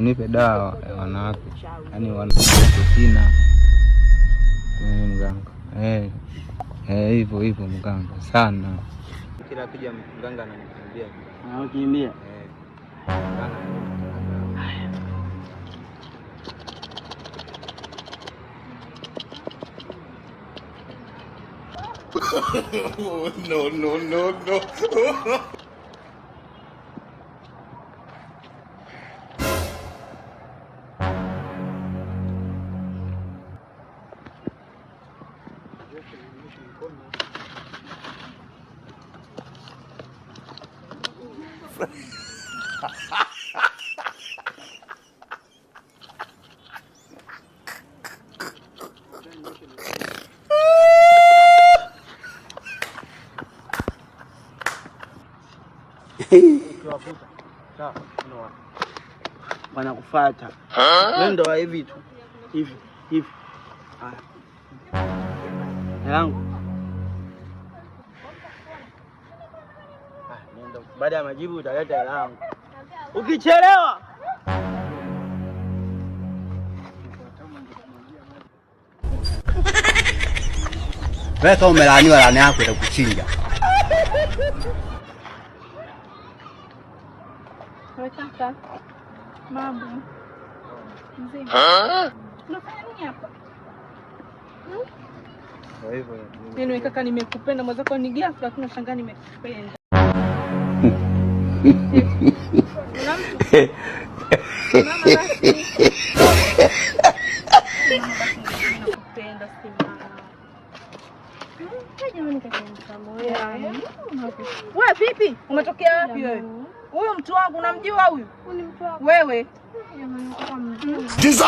nipe dawa ya wanawake, yaani wanawake sina mganga. Hivyo mganga sana. Kila akija mganga ananikimbia. Anakimbia? No. Wanakufuata. Wewe ndo hivi tu. Hivi. Yangu. Nenda. Baada ya majibu utaleta yangu. Ukichelewa wewe kama umelaaniwa, laana yako itakuchinja. Kaka, mambo mzima. Unafanya nini hapa? Nini kaka, nimekupenda mwenzako ni ghafla, lakini nashangaa nimekupenda. Wewe vipi? Umetokea wapi wewe? Huyu mtu wangu unamjua huyu? Wewe. Jesus!